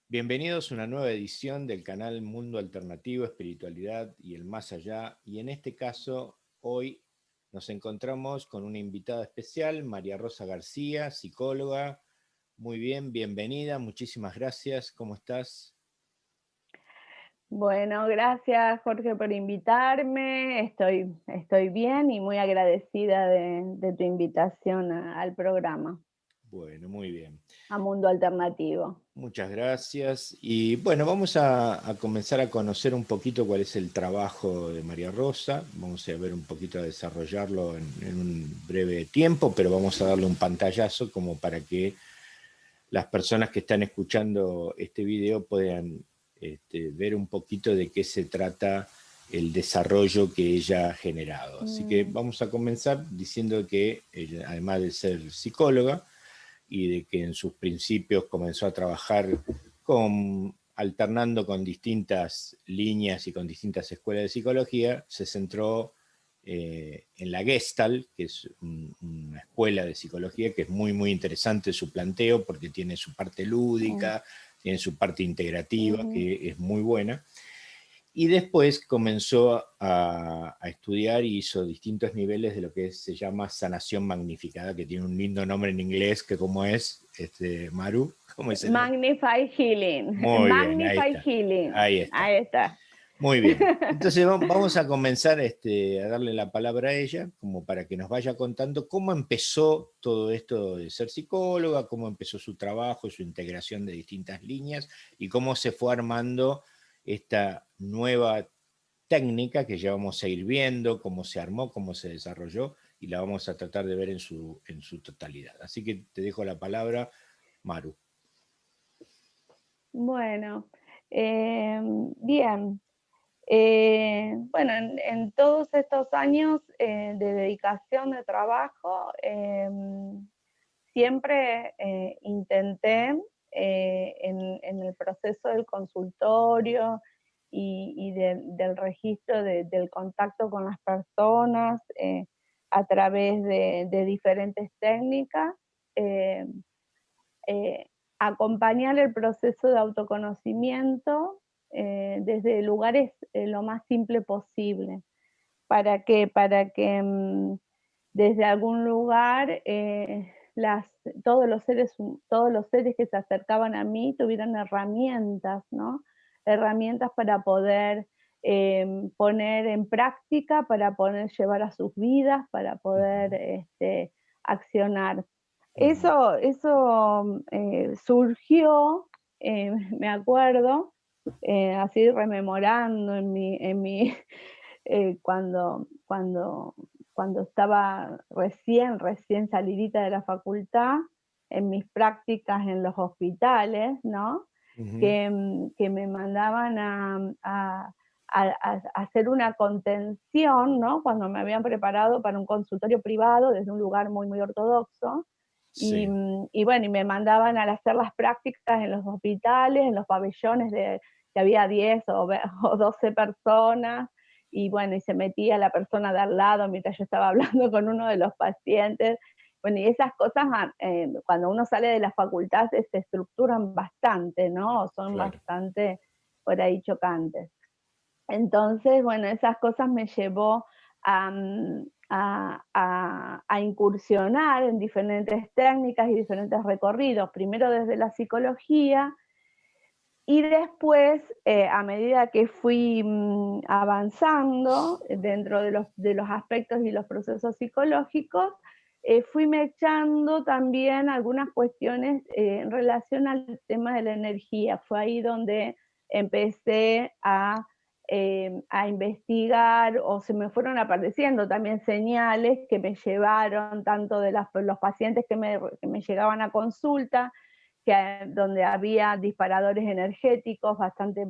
Bienvenidos a una nueva edición del canal Mundo Alternativo, Espiritualidad y el Más Allá. Y en este caso, hoy nos encontramos con una invitada especial, María Rosa García, psicóloga. Muy bien, bienvenida, muchísimas gracias. ¿Cómo estás? Bueno, gracias Jorge por invitarme. Estoy bien y muy agradecida de tu invitación al programa, Bueno, muy bien. a Mundo Alternativo. Muchas gracias. Y bueno, vamos a comenzar a conocer un poquito cuál es el trabajo de María Rosa. Vamos a ver un poquito a desarrollarlo en un breve tiempo, pero vamos a darle un pantallazo como para que las personas que están escuchando este video puedan ver un poquito de qué se trata el desarrollo que ella ha generado. Así que Mm, vamos a comenzar diciendo que ella, además de ser psicóloga y de que en sus principios comenzó a trabajar alternando con distintas líneas y con distintas escuelas de psicología, se centró en la Gestalt, que es una escuela de psicología que es muy, muy interesante su planteo porque tiene su parte mm, lúdica, tiene su parte integrativa, ujú. que es muy buena. Y después comenzó a estudiar y hizo distintos niveles de lo que se llama sanación magnificada, que tiene un lindo nombre en inglés, que ¿cómo es, Maru? ¿Cómo es el nombre? Magnify Healing, Muy bien, ahí Magnify está. Healing, Ahí está. ahí está. Muy bien. Entonces vamos a comenzar a darle la palabra a ella, como para que nos vaya contando cómo empezó todo esto de ser psicóloga, cómo empezó su trabajo, su integración de distintas líneas y cómo se fue armando esta nueva técnica que ya vamos a ir viendo, cómo se armó, cómo se desarrolló y la vamos a tratar de ver en su totalidad. Así que te dejo la palabra, Maru. Bueno, bien. Bueno, en todos estos años de dedicación de trabajo, siempre intenté en el proceso del consultorio y del registro del contacto con las personas a través de diferentes técnicas, eh, eh, acompañar el proceso de autoconocimiento desde lugares lo más simple posible. ¿Para qué? Para que desde algún lugar todos los seres que se acercaban a mí tuvieran herramientas, ¿no? Herramientas para poder poner en práctica, para poder llevar a sus vidas, para poder Ujú, accionar. ujú. Eso surgió, me acuerdo, así rememorando cuando estaba recién salidita de la facultad, en mis prácticas en los hospitales, ¿no? Ujú, Que me mandaban a hacer una contención, ¿no? Cuando me habían preparado para un consultorio privado desde un lugar muy, muy ortodoxo. Y, sí. y bueno, y me mandaban a hacer las prácticas en los hospitales, en los pabellones que había 10 o 12 personas, y bueno, y se metía la persona de al lado mientras yo estaba hablando con uno de los pacientes. Bueno, y esas cosas, cuando uno sale de la facultad, se estructuran bastante, ¿no? O son Claro. bastante por ahí chocantes. Entonces, bueno, esas cosas me llevó a incursionar en diferentes técnicas y diferentes recorridos, primero desde la psicología, y después, a medida que fui avanzando dentro de los aspectos y los procesos psicológicos, fui mechando también algunas cuestiones en relación al tema de la energía. Fue ahí donde empecé a investigar, o se me fueron apareciendo también señales que me llevaron tanto de los pacientes que me llegaban a consulta, donde había disparadores energéticos bastante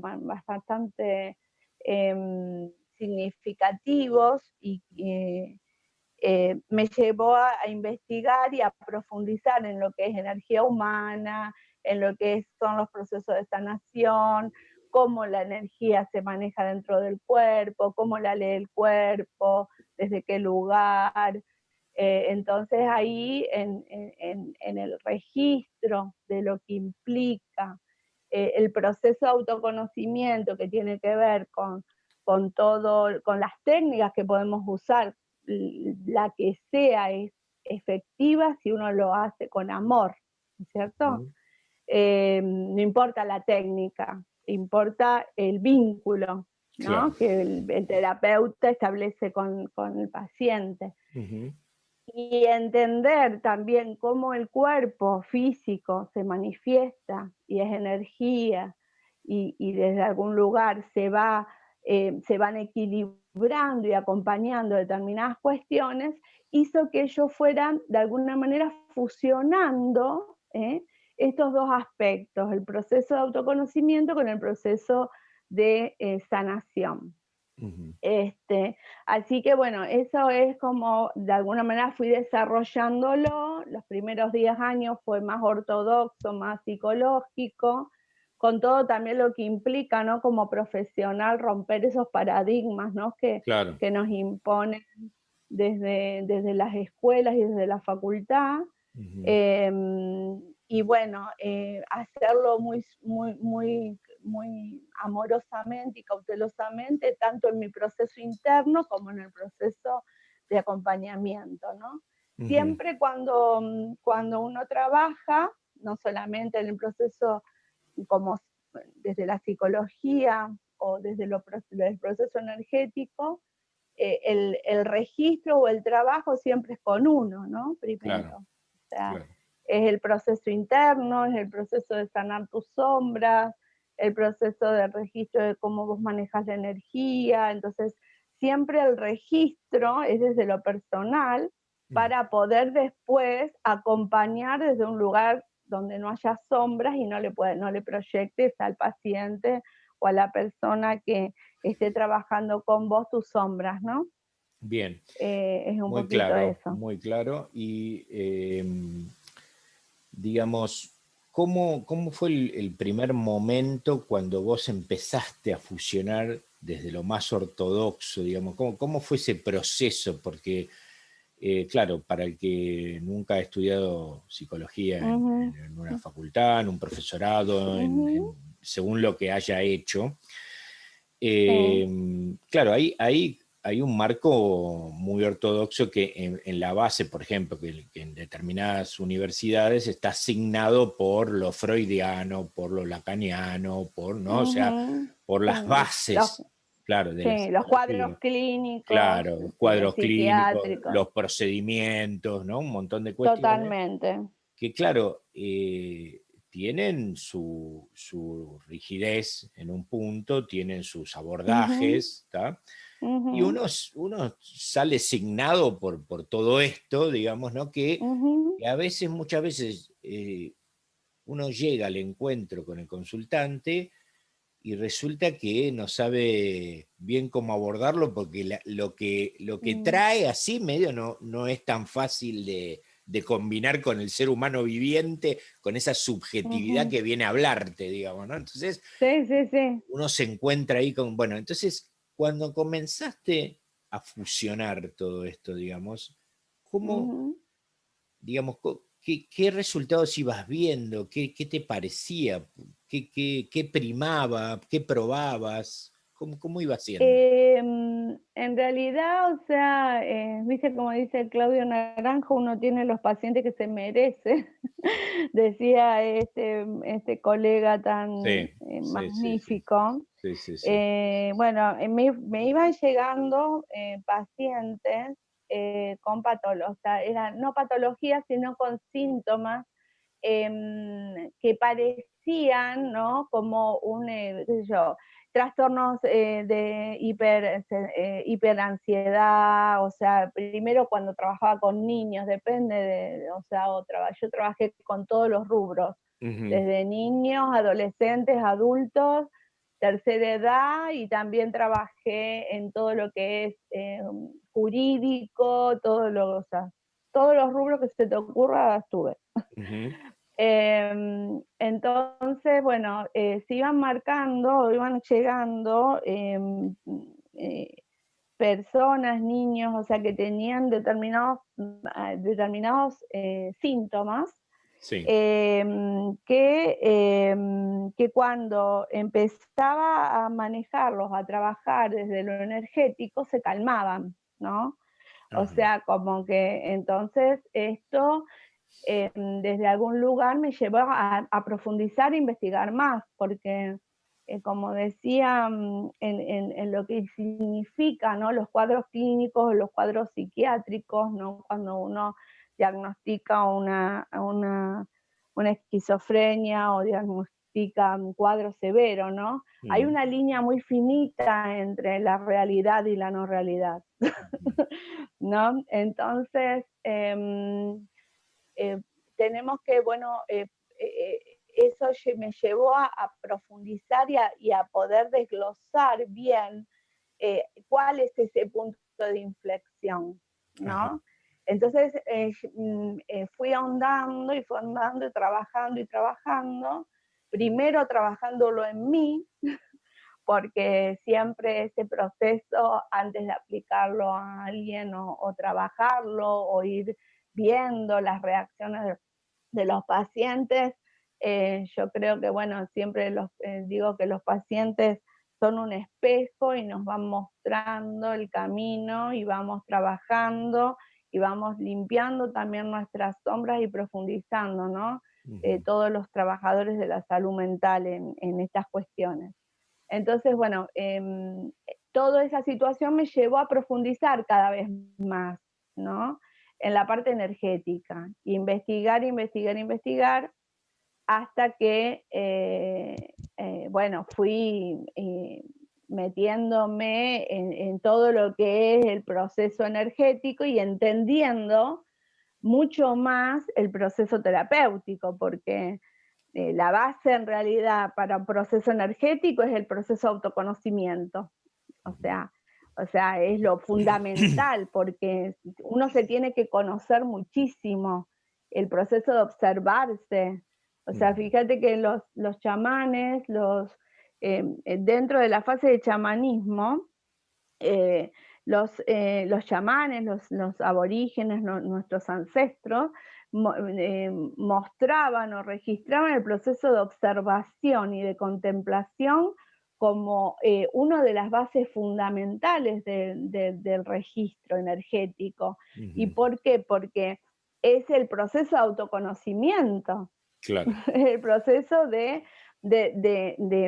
significativos, y me llevó a investigar y a profundizar en lo que es energía humana, en lo que son los procesos de sanación, cómo la energía se maneja dentro del cuerpo, cómo la lee el cuerpo, desde qué lugar. Entonces ahí en el registro de lo que implica el proceso de autoconocimiento que tiene que ver con todo, con las técnicas que podemos usar, la que sea es efectiva si uno lo hace con amor, ¿no es cierto? No importa la técnica, importa el vínculo, Claro. ¿no? Que el terapeuta establece con el paciente. Y entender también cómo el cuerpo físico se manifiesta y es energía y desde algún lugar se van equilibrando y acompañando determinadas cuestiones, hizo que ellos fueran de alguna manera fusionando estos dos aspectos, el proceso de autoconocimiento con el proceso de sanación. Así que bueno, eso es como de alguna manera fui desarrollándolo. Los primeros 10 años fue más ortodoxo, más psicológico, con todo también lo que implica, ¿no? Como profesional romper esos paradigmas, ¿no? Claro. Que nos imponen desde las escuelas y desde la facultad. Y bueno, hacerlo muy amorosamente y cautelosamente, tanto en mi proceso interno como en el proceso de acompañamiento, ¿no? Siempre cuando uno trabaja, no solamente en el proceso como desde la psicología o desde el proceso energético, el registro o el trabajo siempre es con uno, ¿no? Primero. Claro. O sea, Claro. es el proceso interno, es el proceso de sanar tus sombras, el proceso de registro de cómo vos manejas la energía. Entonces, siempre el registro es desde lo personal para poder después acompañar desde un lugar donde no haya sombras y no le proyectes al paciente o a la persona que esté trabajando con vos tus sombras, ¿no? Bien, Es un poquito eso. muy claro. Y digamos, ¿cómo fue el primer momento cuando vos empezaste a fusionar desde lo más ortodoxo, digamos? ¿Cómo fue ese proceso? Porque, claro, para el que nunca ha estudiado psicología en una facultad, en un profesorado, según lo que haya hecho, claro, hay un marco muy ortodoxo que en la base, por ejemplo, que en determinadas universidades está asignado por lo freudiano, por lo lacaniano, ¿no? O sea, por las bases, claro, de la Los cuadros psicología. clínicos, Claro, cuadros clínicos, psiquiátricos. los procedimientos, ¿no? Un montón de cuestiones Totalmente. que, claro, tienen su rigidez en un punto, tienen sus abordajes, ¿tá? Y uno sale signado por todo esto, digamos, ¿no? Que a veces, muchas veces, uno llega al encuentro con el consultante y resulta que no sabe bien cómo abordarlo porque lo que trae así medio no es tan fácil de combinar con el ser humano viviente, con esa subjetividad que viene a hablarte, digamos, ¿no? Entonces, Sí. uno se encuentra ahí con, bueno, entonces, cuando comenzaste a fusionar todo esto, digamos, ¿cómo, digamos, qué resultados ibas viendo? ¿Qué te parecía? ¿Qué primaba? ¿Qué probabas? ¿Cómo iba siendo? En realidad, o sea, viste como dice Claudio Naranjo, uno tiene los pacientes que se merece, decía este colega tan Sí, sí. magnífico. Sí. Bueno, me iban llegando pacientes con patología, o sea, eran no patologías, sino con síntomas que parecían, ¿no? Como qué sé yo, trastornos de hiperansiedad, o sea, primero cuando trabajaba con niños, depende o sea, yo trabajé con todos los rubros, desde niños, adolescentes, adultos, tercera edad, y también trabajé en todo lo que es jurídico, o sea, todos los rubros que se te ocurra estuve. Entonces, bueno, se iban marcando, iban llegando personas, niños, o sea, que tenían determinados síntomas Sí. Que cuando empezaba a manejarlos, a trabajar desde lo energético, se calmaban, ¿no? O Ajá. sea, como que entonces esto desde algún lugar me llevó a profundizar e investigar más, porque como decía, en lo que significa, ¿no? Los cuadros clínicos, los cuadros psiquiátricos, ¿no? Cuando uno diagnostica una esquizofrenia o diagnostica un cuadro severo, ¿no? Hay Mm, una línea muy finita entre la realidad y la no realidad, ujú. ¿no? Entonces, eh, tenemos que, bueno, eso me llevó a profundizar y a poder desglosar bien cuál es ese punto de inflexión, Ajá. ¿no? Entonces fui ahondando y trabajando, primero trabajándolo en mí, porque siempre ese proceso, antes de aplicarlo a alguien o trabajarlo o ir viendo las reacciones de los pacientes, yo creo que, bueno, siempre digo que los pacientes son un espejo y nos van mostrando el camino y vamos trabajando y vamos limpiando también nuestras sombras y profundizando, ¿no? Ujú. Todos los trabajadores de la salud mental en estas cuestiones. Entonces, bueno, toda esa situación me llevó a profundizar cada vez más, ¿no? En la parte energética, investigar, investigar, investigar, hasta que, bueno, fui metiéndome en todo lo que es el proceso energético y entendiendo mucho más el proceso terapéutico, porque la base en realidad para un proceso energético es el proceso de autoconocimiento. O Ujú. sea, o sea, es lo fundamental porque uno se tiene que conocer muchísimo, el proceso de observarse. O sea, Ujú. fíjate que los chamanes, dentro de la fase de chamanismo, eh, los chamanes, los aborígenes, nuestros ancestros, mostraban o registraban el proceso de observación y de contemplación como una de las bases fundamentales del registro energético. ¿Y Ujú. por qué? Porque es el proceso de autoconocimiento, Claro. el proceso de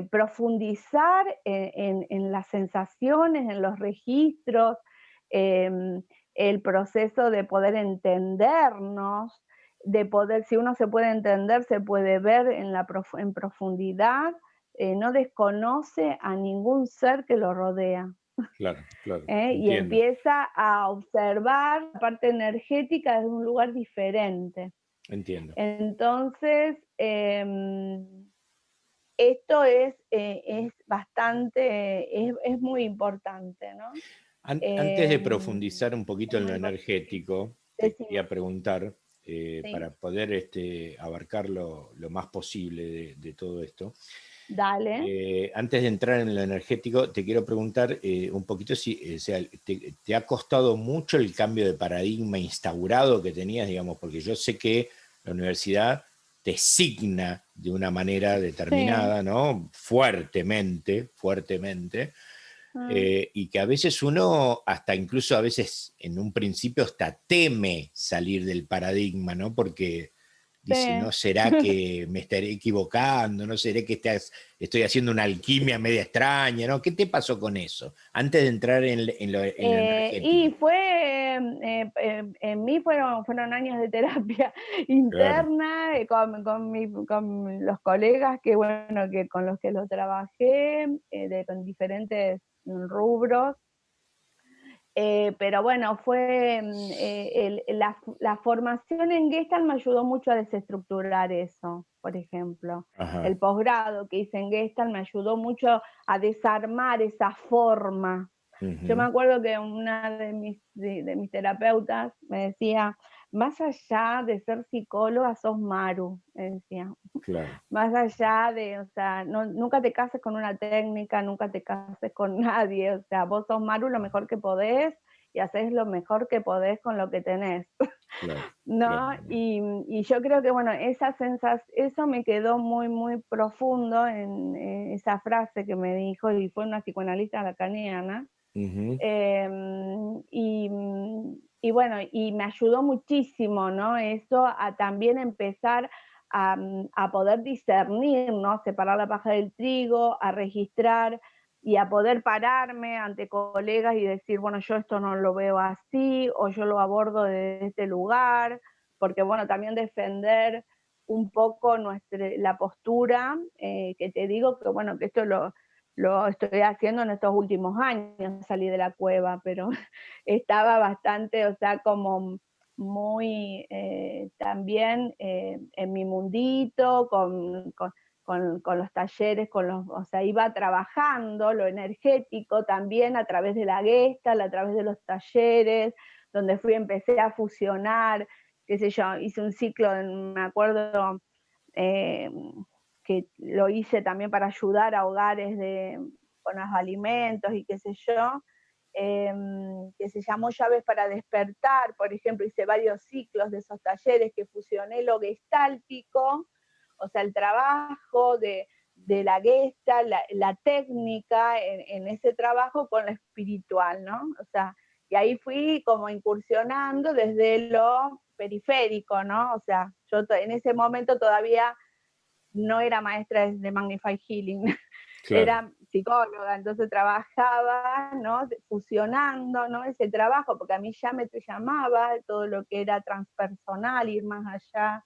profundizar en las sensaciones, en los registros, el proceso de poder entendernos, de poder, si uno se puede entender, se puede ver en profundidad, no desconoce a ningún ser que lo rodea. Claro, claro. Y Entiendo, empieza a observar la parte energética desde un lugar diferente. entiendo. Entonces, esto es bastante, es muy importante, ¿no? Antes de Em, profundizar un poquito es en muy lo importante. energético, te Decime, quería preguntar, sí, para poder abarcar lo más posible de todo esto. dale. Antes de entrar en lo energético, te quiero preguntar un poquito si, o sea, te ha costado mucho el cambio de paradigma instaurado que tenías, digamos, porque yo sé que la universidad te signa de una manera Sí. determinada, ¿no? Fuertemente, fuertemente, Mm, y que a veces uno, hasta incluso a veces en un principio hasta teme salir del paradigma, ¿no? Porque dice, sí. ¿no será que me estaré equivocando? ¿No será que estoy haciendo una alquimia media extraña? ¿No? ¿Qué te pasó con eso? Antes de entrar en lo Y energético. fue, en mí fueron años de terapia Claro. interna con los colegas que, bueno, que con los que lo trabajé, con diferentes rubros. Pero bueno, fue la formación en Gestalt me ayudó mucho a desestructurar eso, por ejemplo. Ajá. El posgrado que hice en Gestalt me ayudó mucho a desarmar esa forma. Yo me Ujú. acuerdo que una de mis terapeutas me decía, más allá de ser psicóloga, sos Maru, me decía. Claro. Más allá de, o sea, nunca te cases con una técnica, nunca te cases con nadie, o sea, vos sos Maru lo mejor que podés y haces lo mejor que podés con lo que tenés. Claro, claro. ¿No? Y yo creo que, bueno, eso me quedó muy, muy profundo en esa frase que me dijo, y fue una psicoanalista lacaniana. Ujú. Y bueno, y me ayudó muchísimo, ¿no? Eso a también empezar a poder discernir, ¿no? Separar la paja del trigo, a registrar y a poder pararme ante colegas y decir, bueno, yo esto no lo veo así, o yo lo abordo desde este lugar, porque bueno, también defender un poco la postura, que te digo que bueno, que esto lo estoy haciendo en estos últimos años, salí de la cueva, pero estaba bastante, o sea, como muy también en mi mundito, con los talleres, o sea, iba trabajando lo energético también a través de la Gestalt, a través de los talleres, donde empecé a fusionar, qué sé yo, hice un ciclo, me acuerdo, eh, que lo hice también para ayudar a hogares con los alimentos y qué sé yo, que se llamó Llaves para Despertar, por ejemplo, hice varios ciclos de esos talleres que fusioné lo gestáltico, o sea, el trabajo de la gestalt, la técnica en ese trabajo con lo espiritual, ¿no? O sea, y ahí fui como incursionando desde lo periférico, ¿no? O sea, yo en ese momento todavía no era maestra de Magnify Healing, Claro. era psicóloga, entonces trabajaba, ¿no? Fusionando, ¿no? Ese trabajo, porque a mí ya me llamaba todo lo que era transpersonal, ir más allá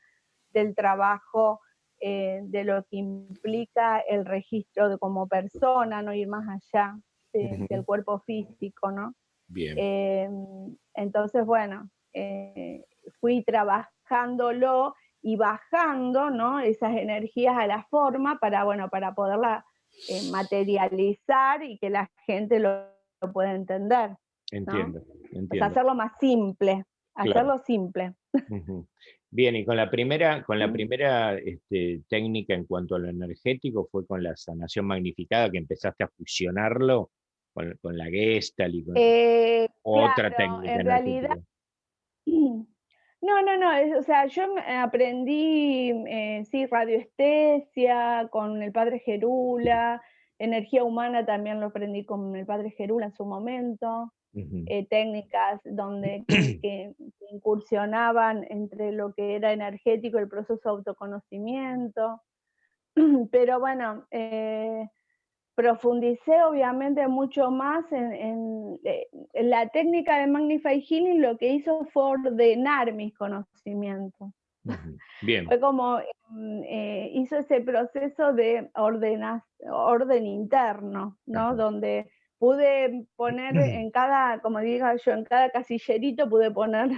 del trabajo, de lo que implica el registro como persona, no ir más allá del Ujú. cuerpo físico, ¿no? Bien. Eh, entonces, bueno, fui trabajándolo y bajando, ¿no? Esas energías a la forma para, bueno, para poderla materializar y que la gente lo pueda entender, ¿no? Entiendo, O sea, entiendo. hacerlo más simple, Claro. hacerlo simple. Ujú. Bien, y con la ¿Mm? primera técnica en cuanto a lo energético fue con la sanación magnificada que empezaste a fusionarlo con la Gestalt y con otra Claro, técnica en realidad, energética. no, no, no, o sea, yo aprendí, sí, radiestesia con el padre Gerula, energía humana también lo aprendí con el padre Gerula en su momento, Ujú. técnicas donde que incursionaban entre lo que era energético y el proceso de autoconocimiento, pero bueno, profundicé obviamente mucho más en la técnica de Magnify Healing. Lo que hizo fue ordenar mis conocimientos. Ujú. Bien. Fue como, hizo ese proceso de orden interno, ¿no? Ajá. Donde pude poner en cada, como diga yo, en cada casillerito pude poner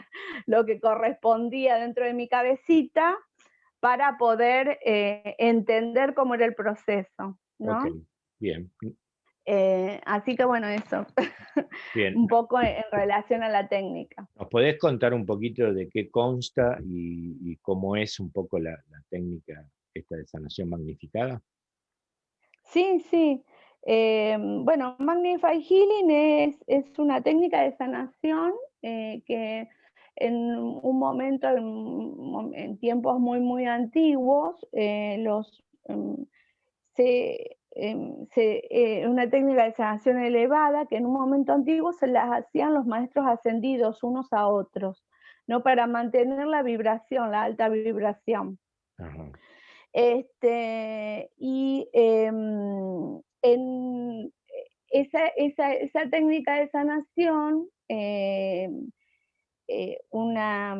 lo que correspondía dentro de mi cabecita para poder entender cómo era el proceso, Ok, ¿no? bien, Así que bueno, eso, bien. un poco en relación a la técnica. ¿Nos podés contar un poquito de qué consta y cómo es un poco la técnica esta de sanación magnificada? Sí, sí. Bueno, Magnify Healing es una técnica de sanación que en un momento, en tiempos muy, muy antiguos, una técnica de sanación elevada que en un momento antiguo se las hacían los maestros ascendidos unos a otros, ¿no? Para mantener la vibración, la alta vibración. Ajá. Y en esa técnica de sanación, una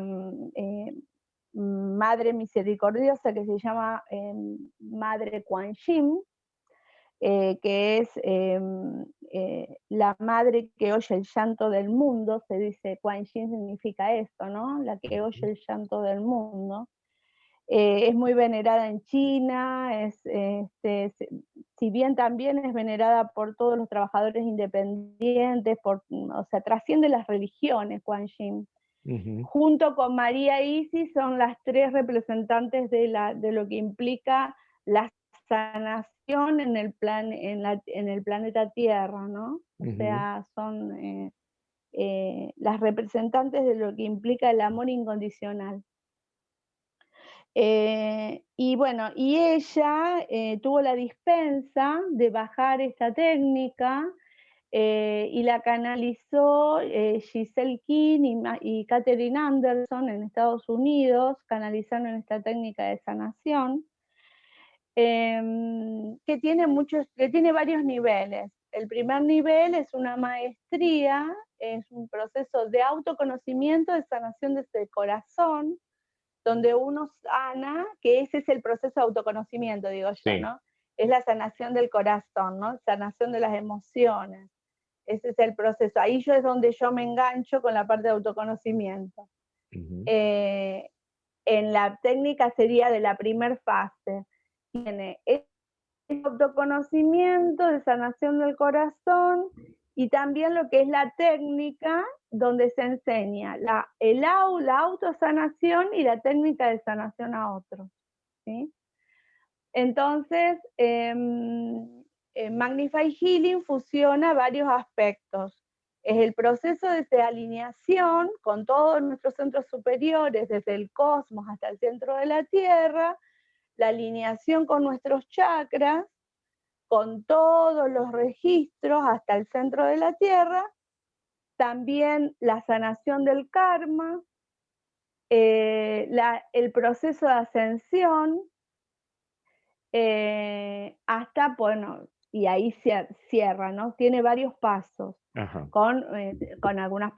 madre misericordiosa que se llama Madre Kuan Yin, que es la madre que oye el llanto del mundo, se dice Kuan Yin significa esto, ¿no? La que oye Ujú. el llanto del mundo. Es muy venerada en China, si bien también es venerada por todos los trabajadores independientes, o sea, trasciende las religiones, Kuan Yin. Ujú. Junto con María Isis son las tres representantes de lo que implica la sanación en el planeta Tierra, ¿no? O Ujú. sea, son las representantes de lo que implica el amor incondicional. Y bueno, y ella tuvo la dispensa de bajar esta técnica y la canalizó Giselle King y Katherine Anderson en Estados Unidos, canalizaron esta técnica de sanación, que tiene varios niveles. El primer nivel es una maestría, es un proceso de autoconocimiento, de sanación desde el corazón, donde uno sana, que ese es el proceso de autoconocimiento, digo yo, Sí. ¿no? Es la sanación del corazón, ¿no? Sanación de las emociones. Ese es el proceso. Ahí es donde yo me engancho con la parte de autoconocimiento. Ujú. En la técnica sería de la primer fase. Tiene el autoconocimiento de sanación del corazón y también lo que es la técnica donde se enseña la autosanación y la técnica de sanación a otros, ¿sí? Entonces, Magnify Healing fusiona varios aspectos. Es el proceso de alineación con todos nuestros centros superiores, desde el cosmos hasta el centro de la Tierra, la alineación con nuestros chakras, con todos los registros hasta el centro de la Tierra, también la sanación del karma, el proceso de ascensión, hasta, bueno, y ahí cierra, ¿no? Tiene varios pasos, Ajá. con algunas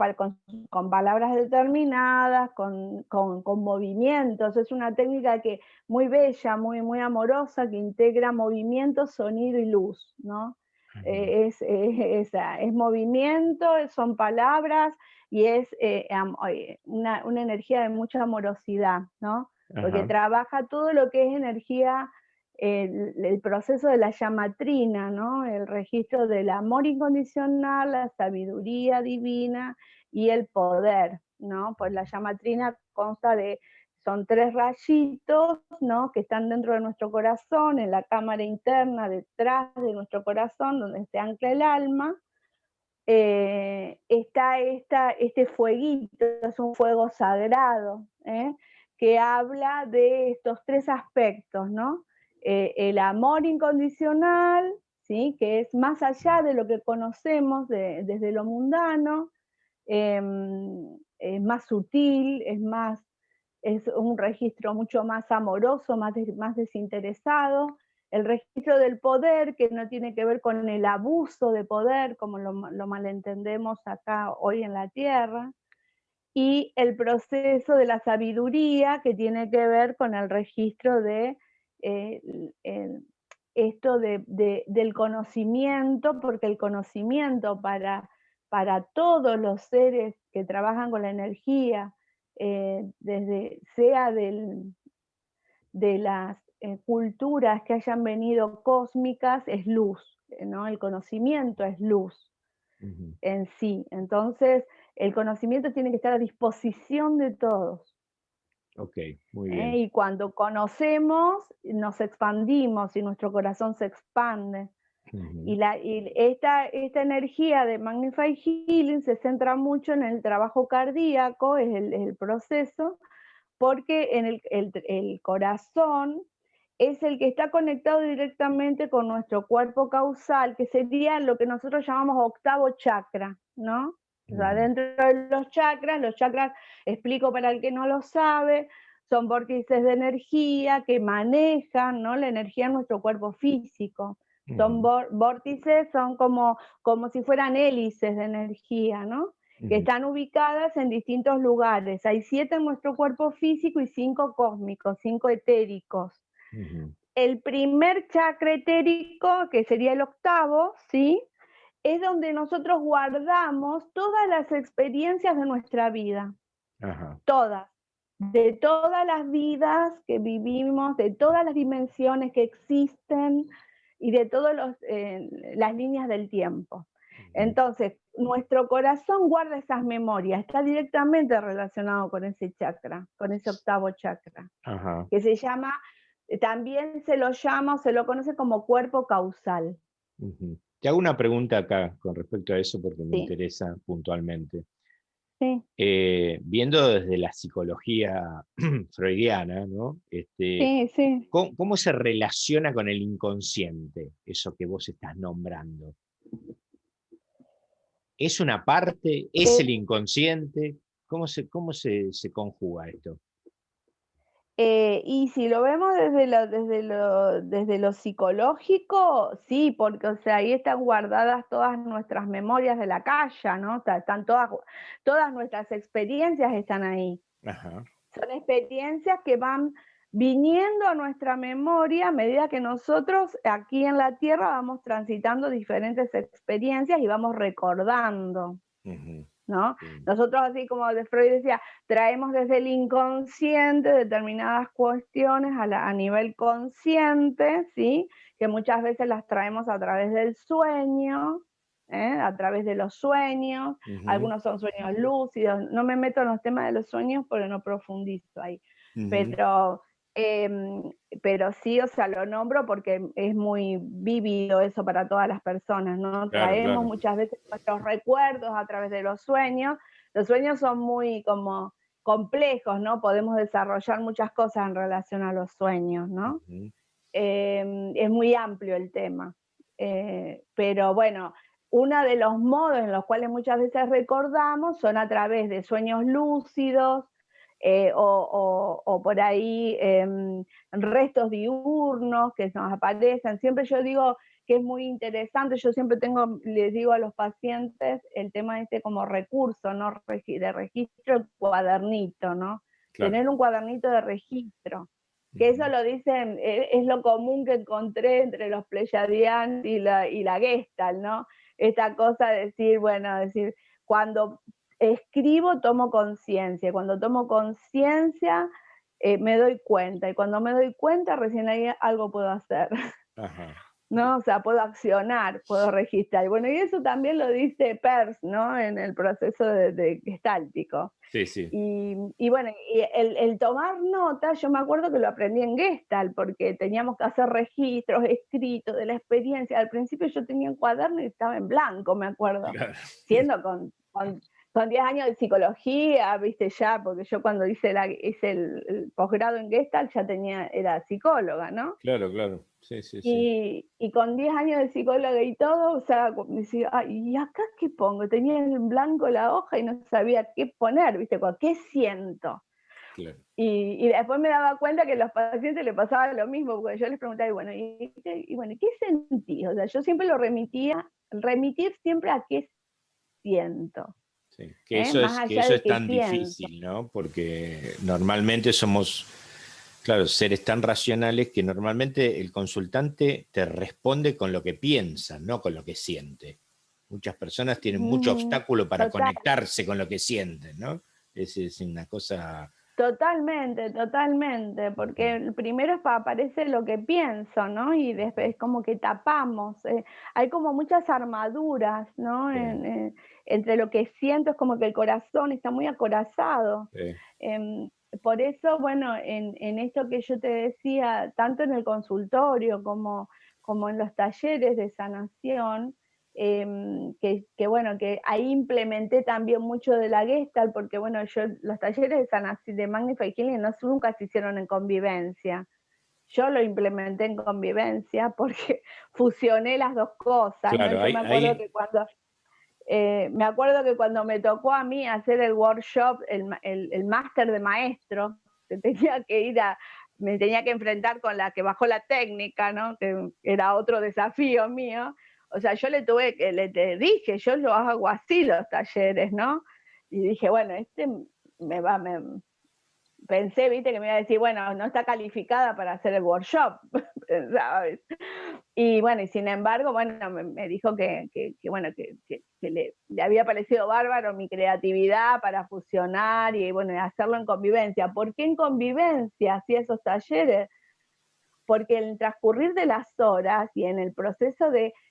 con palabras determinadas, con movimientos. Es una técnica que muy bella, muy amorosa, que integra movimiento, sonido y luz, ¿no? Es movimiento, son palabras y es una energía de mucha amorosidad, ¿no? Porque Ajá. trabaja todo lo que es energía, el proceso de la llamatrina, ¿no? El registro del amor incondicional, la sabiduría divina y el poder, ¿no? Pues la llamatrina consta son 3 rayitos, ¿no? Que están dentro de nuestro corazón, en la cámara interna, detrás de nuestro corazón, donde se ancla el alma. Está este fueguito, es un fuego sagrado, que habla de estos 3 aspectos, ¿no? El amor incondicional, ¿sí? Que es más allá de lo que conocemos desde lo mundano, es más sutil, es un registro mucho más amoroso, más desinteresado. El registro del poder, que no tiene que ver con el abuso de poder, como lo malentendemos acá hoy en la Tierra. Y el proceso de la sabiduría, que tiene que ver con el registro de eh, esto del conocimiento, porque el conocimiento para todos los seres que trabajan con la energía, sea de las culturas que hayan venido cósmicas, es luz, ¿no? El conocimiento es luz Ujú. en sí. Entonces, el conocimiento tiene que estar a disposición de todos. Ok, muy bien. Y cuando conocemos, nos expandimos y nuestro corazón se expande. Ujú. Y esta energía de Magnify Healing se centra mucho en el trabajo cardíaco, es el proceso, porque en el corazón es el que está conectado directamente con nuestro cuerpo causal, que sería lo que nosotros llamamos octavo chakra, ¿no? O sea, Ujú. dentro de los chakras, explico para el que no lo sabe, son vórtices de energía que manejan, ¿no? La energía en nuestro cuerpo físico. Son Ujú. vórtices, son como si fueran hélices de energía, ¿no? Que Ujú. están ubicadas en distintos lugares. Hay 7 en nuestro cuerpo físico y 5 cósmicos, 5 etéricos. Ujú. El primer chakra etérico, que sería el octavo, ¿sí? Es donde nosotros guardamos todas las experiencias de nuestra vida, Ajá. todas, de todas las vidas que vivimos, de todas las dimensiones que existen y de todas las líneas del tiempo. Ujú. Entonces, nuestro corazón guarda esas memorias, está directamente relacionado con ese chakra, con ese octavo chakra, Ajá. que se llama, también se lo conoce como cuerpo causal. Ujú. Te hago una pregunta acá con respecto a eso porque me Sí, interesa puntualmente. sí, Viendo desde la psicología freudiana, ¿no? sí, sí. ¿Cómo se relaciona con el inconsciente, eso que vos estás nombrando? ¿Es una parte? ¿Es Eh, el inconsciente? ¿Cómo se conjuga esto? y si lo vemos desde lo psicológico, sí, porque o sea, ahí están guardadas todas nuestras memorias de la calle, ¿no? Están todas nuestras experiencias están ahí. Ajá. Son experiencias que van viniendo a nuestra memoria a medida que nosotros aquí en la Tierra vamos transitando diferentes experiencias y vamos recordando, Ujú, ¿no? sí, Nosotros, así como de Freud decía, traemos desde el inconsciente determinadas cuestiones a nivel consciente, ¿sí? Que muchas veces las traemos a través del sueño, a través de los sueños, ujú, algunos son sueños lúcidos, no me meto en los temas de los sueños porque no profundizo ahí, ujú, pero, em, pero sí, o sea, lo nombro porque es muy vívido eso para todas las personas, ¿no? claro, Traemos claro. muchas veces nuestros recuerdos a través de los sueños son muy como complejos, ¿no? Podemos desarrollar muchas cosas en relación a los sueños, ¿no? Ujú, Es muy amplio el tema. Pero bueno, uno de los modos en los cuales muchas veces recordamos son a través de sueños lúcidos, o por ahí restos diurnos que nos aparecen. Siempre yo digo que es muy interesante, yo siempre les digo a los pacientes el tema este como recurso, ¿no? De registro, el cuadernito, ¿no? claro. Tener un cuadernito de registro, que eso Ujú, lo dicen, es lo común que encontré entre los pleyadianos y la Gestalt, ¿no? Esta cosa de decir, bueno, decir, cuando escribo tomo conciencia, cuando tomo conciencia me doy cuenta, y cuando me doy cuenta recién ahí algo puedo hacer. ajá. ¿No? O sea, puedo accionar, puedo registrar. Y bueno, y eso también lo dice Peirce, ¿no? En el proceso de gestáltico. Sí, sí. Y bueno, y el tomar notas, yo me acuerdo que lo aprendí en Gestalt, porque teníamos que hacer registros escritos de la experiencia. Al principio yo tenía un cuaderno y estaba en blanco, me acuerdo, Claro. siendo con 10 años de psicología, viste ya, porque yo cuando hice el posgrado en Gestalt ya era psicóloga, ¿no? Claro, claro. Sí, sí, sí. Y con 10 años de psicóloga y todo, o sea, decía, "Ay, ¿y acá qué pongo?". Tenía en blanco la hoja y no sabía qué poner, ¿viste? ¿Qué siento? Claro. Y después me daba cuenta que a los pacientes les pasaba lo mismo, porque yo les preguntaba, bueno, ¿qué sentís? O sea, yo siempre remitir siempre a qué siento, Sí. Que eso más que allá eso de es qué tan pienso. difícil, ¿no? Porque normalmente somos, claro, seres tan racionales que normalmente el consultante te responde con lo que piensa, no con lo que siente. Muchas personas tienen mucho Ujú. obstáculo para Total. conectarse con lo que sienten, ¿no? Es una cosa. Totalmente, totalmente, Ujú, porque primero aparece lo que pienso, ¿no? Y ujú, después como que tapamos, hay como muchas armaduras, ¿no? sí, Entre lo que siento, es como que el corazón está muy acorazado. sí, Em, por eso, bueno, en esto que yo te decía, tanto en el consultorio como en los talleres de sanación, que bueno, que ahí implementé también mucho de la Gestalt, porque bueno, los talleres de sanación de Magnify Healing nunca se hicieron en convivencia. Yo lo implementé en convivencia porque fusioné las dos cosas, ¿no? claro, Yo me acuerdo que cuando me tocó a mí hacer el workshop, el máster de maestro, que tenía que me tenía que enfrentar con la que bajó la técnica, ¿no? Que era otro desafío mío. O sea, le dije, yo lo hago así los talleres, ¿no? Y dije, bueno, me va, me, pensé, viste, que me iba a decir, bueno, no está calificada para hacer el workshop, ¿sabes? Y bueno, y sin embargo, bueno, me dijo bueno, que le había parecido bárbaro mi creatividad para fusionar y bueno, hacerlo en convivencia. ¿Por qué en convivencia hacía esos talleres? Porque en el transcurrir de las horas y en el proceso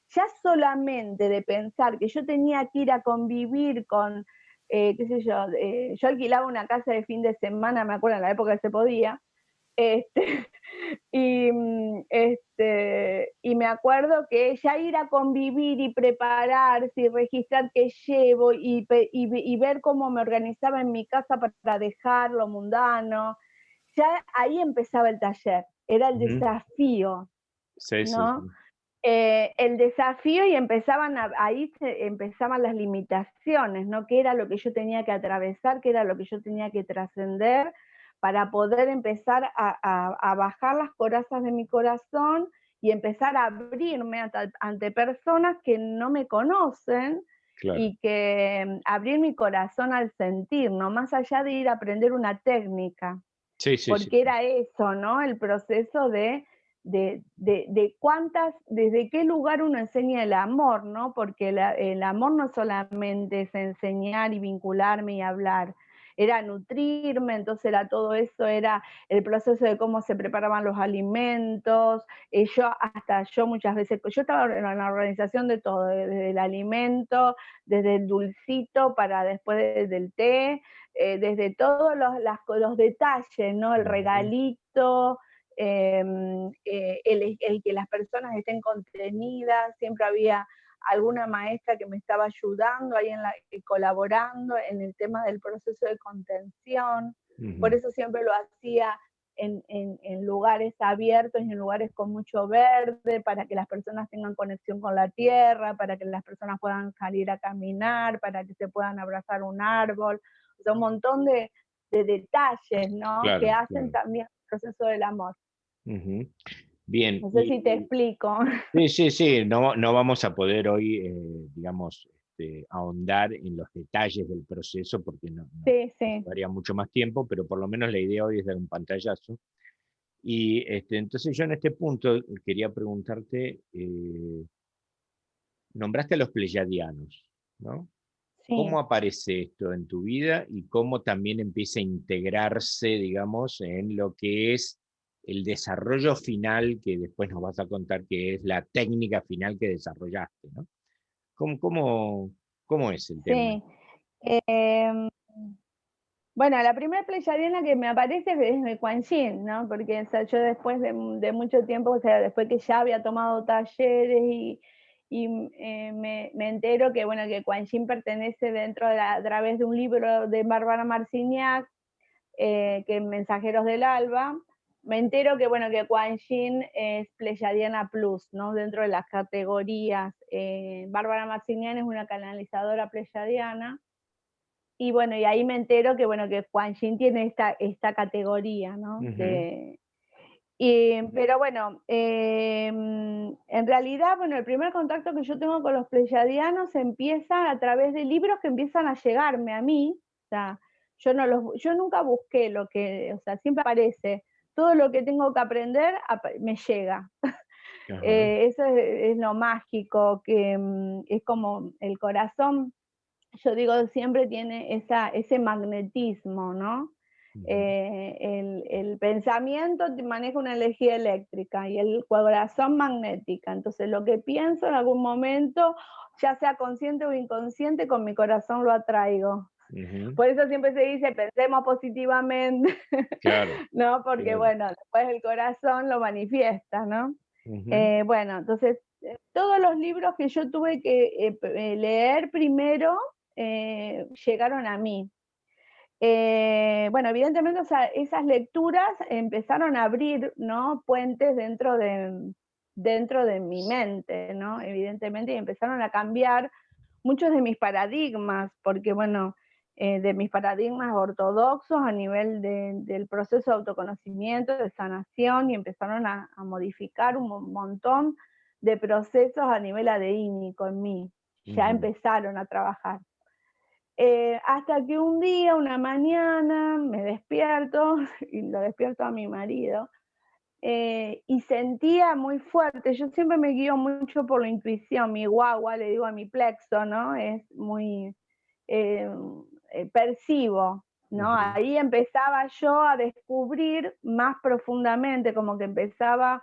ya solamente de pensar que yo tenía que ir a convivir con, qué sé yo alquilaba una casa de fin de semana, me acuerdo en la época que se podía, este, Y me acuerdo que ya ir a convivir y prepararse y registrar qué llevo y ver cómo me organizaba en mi casa para dejar lo mundano, ya ahí empezaba el taller, era el Ujú. desafío, Sí, sí, ¿no? sí. El desafío y ahí empezaban las limitaciones, ¿no? ¿Qué era lo que yo tenía que atravesar? ¿Qué era lo que yo tenía que trascender para poder empezar a bajar las corazas de mi corazón y empezar a abrirme ante personas que no me conocen Claro. y que abrir mi corazón al sentir, ¿no? Más allá de ir a aprender una técnica, Sí, sí, sí. porque era eso, ¿no? El proceso de cuántas, desde qué lugar uno enseña el amor, ¿no? Porque el amor no solamente es enseñar y vincularme y hablar, era nutrirme, entonces era todo eso, era el proceso de cómo se preparaban los alimentos, yo muchas veces, yo estaba en la organización de todo, desde el alimento, desde el dulcito para después del té, desde todos los detalles, ¿no? El Ujú. regalito, el que las personas estén contenidas, siempre había alguna maestra que me estaba ayudando ahí colaborando en el tema del proceso de contención, por Ujú. eso siempre lo hacía en lugares abiertos y en lugares con mucho verde, para que las personas tengan conexión con la tierra, para que las personas puedan salir a caminar, para que se puedan abrazar un árbol, o sea, un montón de detalles, ¿no? Que Claro, hacen claro. también el proceso del amor. Ujú. Bien, No sé si te y explico. sí, sí, sí, no, no vamos a poder hoy, digamos, ahondar en los detalles del proceso porque Sí, nos sí. llevaría mucho más tiempo, pero por lo menos la idea hoy es dar un pantallazo. Y entonces yo en este punto quería preguntarte, nombraste a los pleyadianos, ¿no? ¿Cómo Sí. aparece esto en tu vida y cómo también empieza a integrarse, digamos, en lo que es el desarrollo final que después nos vas a contar que es la técnica final que desarrollaste, ¿no? ¿Cómo es el tema? Sí. Em, bueno, la primera pleyadiana que me aparece es de Kuan Yin, ¿no? Porque o sea, yo después de mucho tiempo, o sea, después que ya había tomado talleres me entero que, bueno, que Kuan Yin pertenece a través de un libro de Bárbara Marciniak, que Mensajeros del Alba, me entero que, bueno, que Kuan Yin es Pleyadiana Plus, ¿no? Dentro de las categorías. Bárbara Marciniak es una canalizadora pleyadiana. Y bueno, y ahí me entero que, bueno, que Kuan Yin tiene esta categoría, ¿no? Ujú. Pero bueno, en realidad, bueno, el primer contacto que yo tengo con los pleyadianos empieza a través de libros que empiezan a llegarme a mí. O sea, yo nunca busqué o sea, siempre aparece. Todo lo que tengo que aprender me llega. Ajá. Eso es lo mágico, que es como el corazón, yo digo, siempre tiene ese magnetismo, ¿no? Ujú. El pensamiento maneja una energía eléctrica y el corazón magnética. Entonces, lo que pienso en algún momento, ya sea consciente o inconsciente, con mi corazón lo atraigo. Ujú. Por eso siempre se dice, pensemos positivamente, Claro, ¿no? Porque, claro. bueno, después el corazón lo manifiesta, ¿no? Ujú. Bueno, entonces, todos los libros que yo tuve que leer primero llegaron a mí. Bueno, evidentemente, o sea, esas lecturas empezaron a abrir, ¿no? Puentes dentro de mi mente, ¿no? Evidentemente, y empezaron a cambiar muchos de mis paradigmas, porque bueno, de mis paradigmas ortodoxos a nivel del proceso de autoconocimiento, de sanación, y empezaron a modificar un montón de procesos a nivel adeínico en mí. Ya Ujú. empezaron a trabajar. Hasta que un día, una mañana, me despierto, y lo despierto a mi marido, y sentía muy fuerte, yo siempre me guío mucho por la intuición, mi guagua, le digo a mi plexo, ¿no? Es muy, eh, percibo, ¿no? Ujú. Ahí empezaba yo a descubrir más profundamente, como que empezaba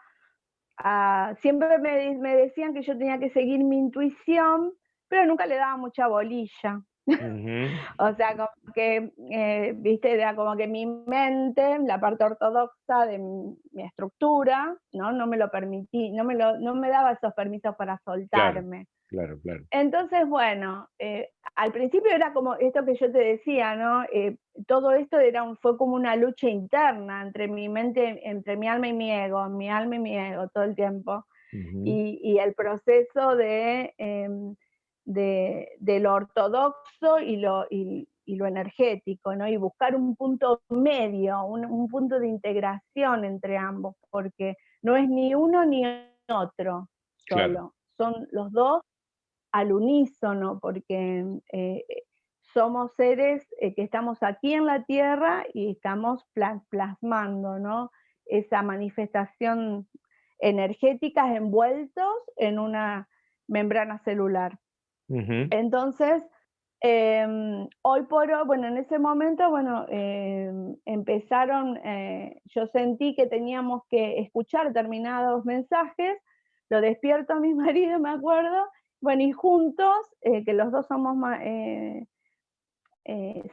siempre me decían que yo tenía que seguir mi intuición, pero nunca le daba mucha bolilla. Ujú. O sea, como que, viste, era como que mi mente, la parte ortodoxa de mi estructura, ¿no? No me lo permití, no me daba esos permisos para Claro, soltarme. claro, claro. Entonces, bueno, al principio era como esto que yo te decía, ¿no? Todo esto fue como una lucha interna entre mi mente, entre mi alma y mi alma y mi ego todo el tiempo. Ujú. Y el proceso de lo ortodoxo y lo energético, ¿no? Y buscar un punto medio, un punto de integración entre ambos, porque no es ni uno ni otro Claro. solo, son los dos al unísono, porque somos seres que estamos aquí en la Tierra y estamos plasmando, ¿no? Esa manifestación energética envueltos en una membrana celular. Ujú. Entonces, hoy por hoy, bueno, en ese momento, bueno, empezaron, yo sentí que teníamos que escuchar determinados mensajes, lo despierto a mi marido, me acuerdo, bueno, y juntos, que los dos somos,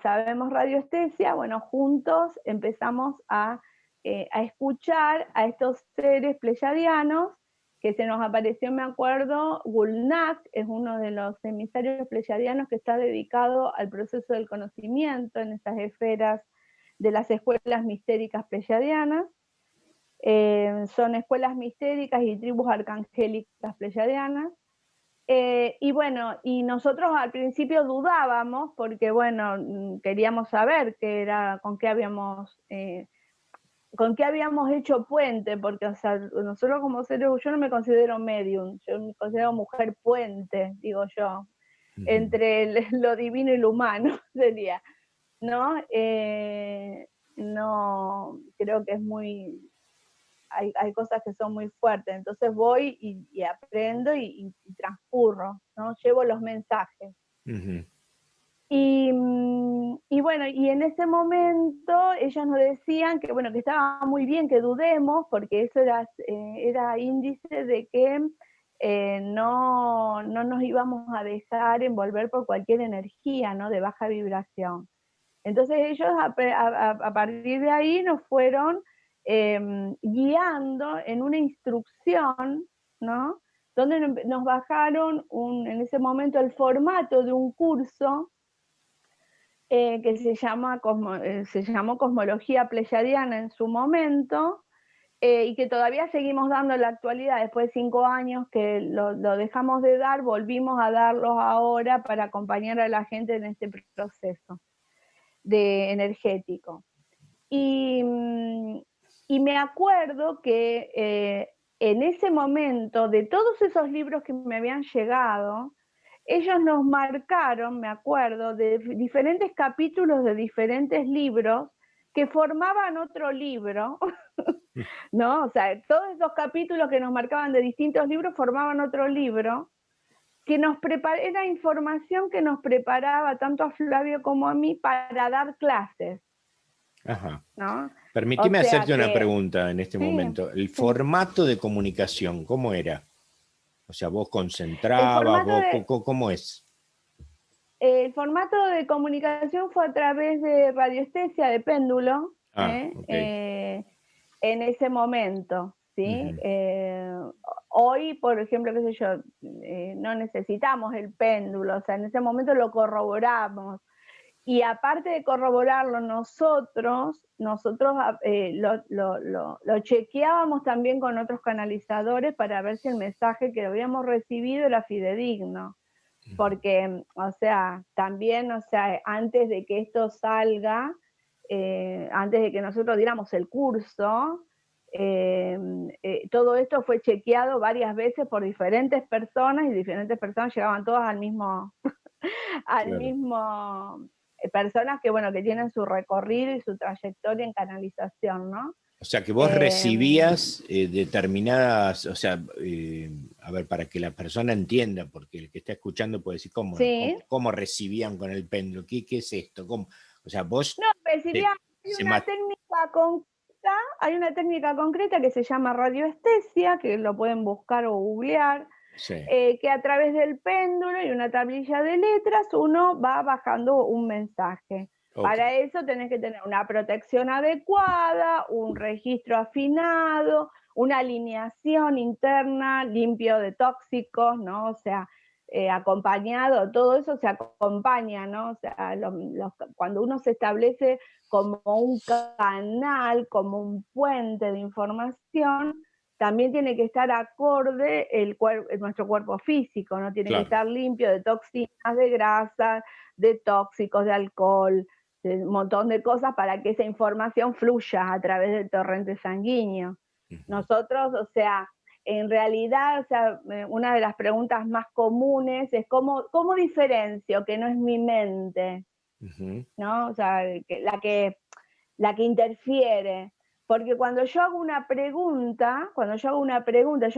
sabemos radiestesia, bueno, juntos empezamos a escuchar a estos seres pleyadianos, que se nos apareció, me acuerdo, Gulnak, es uno de los emisarios pleyadianos que está dedicado al proceso del conocimiento en esas esferas de las escuelas mistéricas pleyadianas. Son escuelas mistéricas y tribus arcangélicas pleyadianas. Y bueno, y nosotros al principio dudábamos porque, bueno, queríamos saber qué era, con qué habíamos hecho puente, porque, o sea, nosotros como seres, yo no me considero medium, yo me considero mujer puente, digo yo, Ujú. entre lo divino y lo humano, sería, ¿no? No, creo que es muy, hay cosas que son muy fuertes, entonces voy y aprendo y transcurro, ¿no? Llevo los mensajes. Ujú. Y bueno, y en ese momento ellas nos decían que, bueno, que estaba muy bien que dudemos, porque eso era índice de que no nos íbamos a dejar envolver por cualquier energía, ¿no? De baja vibración. Entonces ellos a partir de ahí nos fueron guiando en una instrucción, ¿no? Donde nos bajaron en ese momento el formato de un curso que se llamó Cosmología Pleyadiana en su momento, y que todavía seguimos dando en la actualidad, después de 5 años que lo dejamos de dar, volvimos a darlos ahora para acompañar a la gente en este proceso energético. Y me acuerdo que en ese momento, de todos esos libros que me habían llegado, ellos nos marcaron, me acuerdo, de diferentes capítulos de diferentes libros que formaban otro libro, ¿no? O sea, todos esos capítulos que nos marcaban de distintos libros formaban otro libro, que era información que nos preparaba tanto a Flavio como a mí para dar clases, Ajá. ¿no? O Permitime sea hacerte una que, pregunta en este sí, momento. ¿El sí. formato de comunicación, cómo era? O sea, vos El concentrabas, formato de, ¿cómo es? el formato de comunicación fue a través de radiestesia de péndulo, Ah, ok. en ese momento, ¿sí? Ujú. Hoy, por ejemplo, qué sé yo, no necesitamos el péndulo, o sea, en ese momento lo corroboramos. Y aparte de corroborarlo nosotros lo chequeábamos también con otros canalizadores para ver si el mensaje que habíamos recibido era fidedigno. Porque, o sea, también, o sea, antes de que esto salga, antes de que nosotros diéramos el curso, todo esto fue chequeado varias veces por diferentes personas y diferentes personas llegaban todas al mismo, al Claro. mismo, personas que, bueno, que tienen su recorrido y su trayectoria en canalización, ¿no? O sea, que vos Eh, recibías determinadas, o sea, a ver, para que la persona entienda, porque el que está escuchando puede decir, sí, cómo recibían con el péndulo? ¿Qué es esto? ¿Cómo? O sea, vos no, recibía, te- hay se una ma- técnica concreta, que se llama radioestesia, que lo pueden buscar o googlear, Sí, que a través del péndulo y una tablilla de letras uno va bajando un mensaje. ok, Para eso tenés que tener una protección adecuada, un registro afinado, una alineación interna limpio de tóxicos, ¿no? O sea, acompañado, todo eso se acompaña, ¿no? O sea, cuando uno se establece como un canal, como un puente de información, también tiene que estar acorde nuestro cuerpo físico, ¿no? Tiene que claro, estar limpio de toxinas, de grasas, de tóxicos, de alcohol, de un montón de cosas para que esa información fluya a través del torrente sanguíneo. ujú, Nosotros, o sea, en realidad, o sea, una de las preguntas más comunes es cómo diferencio que no es mi mente, ujú, ¿no? O sea, la que interfiere. Porque yo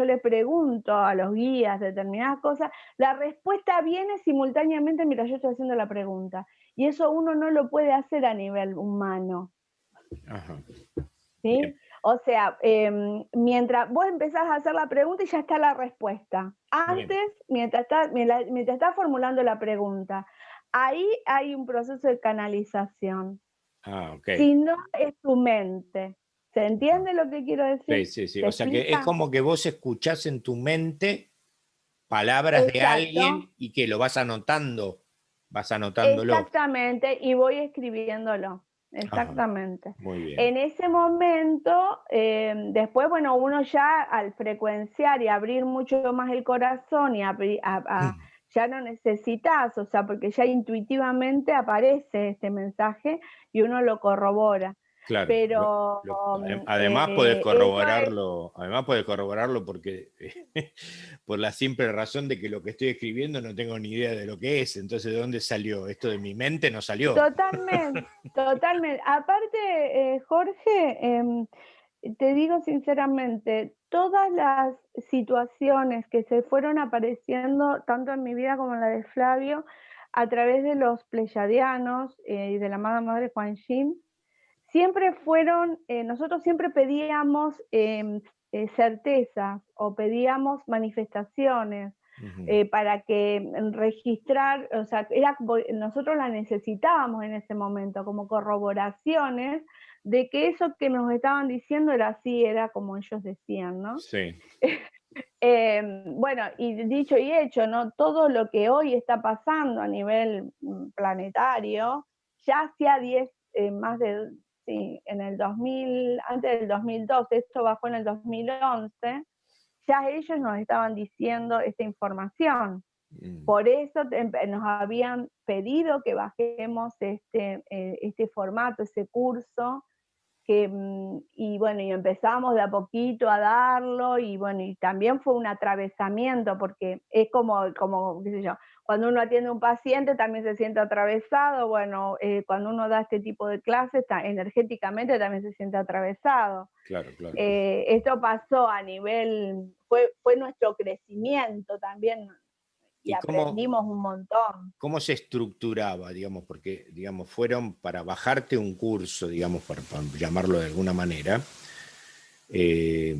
le pregunto a los guías determinadas cosas, la respuesta viene simultáneamente mientras yo estoy haciendo la pregunta. Y eso uno no lo puede hacer a nivel humano, ajá, bien, ¿sí? O sea, mientras vos empezás a hacer la pregunta y ya está la respuesta. bien, Antes, mientras estás formulando la pregunta, ahí hay un proceso de canalización. ok. Si no, es tu mente. ¿Se entiende lo que quiero Sí, decir? sí, sí. ¿Se O sea que es explica? como que vos escuchás en tu mente palabras de Exacto, alguien y que lo vas anotándolo. exactamente, y voy escribiéndolo. Ajá, Exactamente. muy bien. En ese momento, después, bueno, uno ya al frecuenciar y abrir mucho más el corazón y ya no necesitas, o sea, porque ya intuitivamente aparece este mensaje y uno lo corrobora. Claro. Pero eso es. Además podés corroborarlo porque por la simple razón de que lo que estoy escribiendo no tengo ni idea de lo que es. Entonces, ¿de dónde salió? Esto de mi mente no salió. Totalmente, totalmente. Aparte, Jorge, te digo sinceramente, todas las situaciones que se fueron apareciendo, tanto en mi vida como en la de Flavio, a través de los pleyadianos y de la amada Madre Kuan Yin, siempre fueron, nosotros siempre pedíamos certezas o pedíamos manifestaciones Ujú, para que registrar, o sea, nosotros las necesitábamos en ese momento como corroboraciones de que eso que nos estaban diciendo era así, era como ellos decían, ¿no? sí. Bueno, y dicho y hecho, ¿no? Todo lo que hoy está pasando a nivel planetario, ya hacía más de, sí, en el 2000, antes del 2012, esto bajó en el 2011, ya ellos nos estaban diciendo esta información. Mm, Por eso nos habían pedido que bajemos este formato, ese curso, y bueno, y empezamos de a poquito a darlo, y bueno, y también fue un atravesamiento, porque es como qué sé yo, cuando uno atiende a un paciente también se siente atravesado, bueno, cuando uno da este tipo de clases, energéticamente también se siente atravesado. claro, claro. Esto pasó a nivel, fue nuestro crecimiento también, y ¿Y aprendimos un montón. cómo se estructuraba, digamos? Porque, digamos, fueron para bajarte un curso, digamos, para llamarlo de alguna manera. eh,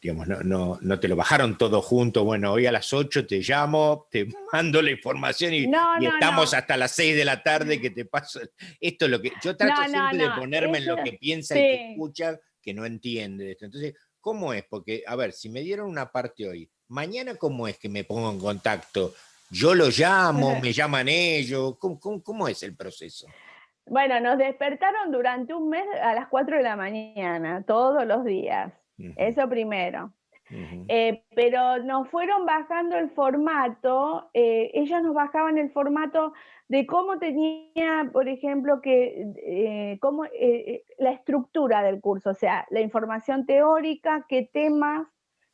digamos, no te lo bajaron todo junto. Bueno, hoy a las 8 te llamo, te mando la información No, y no, estamos no, hasta las 6 de la tarde que te paso. Esto es lo que yo trato no, no, siempre de no, ponerme en eso, lo que piensa el que sí. escucha, que no entiende de esto. Entonces, ¿cómo es? Porque, a ver, si me dieron una parte hoy, mañana, ¿cómo es que me pongo en contacto? Yo lo llamo, me llaman ellos, ¿cómo es el proceso? Bueno, nos despertaron durante un mes a las 4 de la mañana, todos los días. Ujú, Eso primero. ujú, Pero nos fueron bajando el formato, ellos nos bajaban el formato de cómo tenía, por ejemplo, la estructura del curso, o sea, la información teórica, qué temas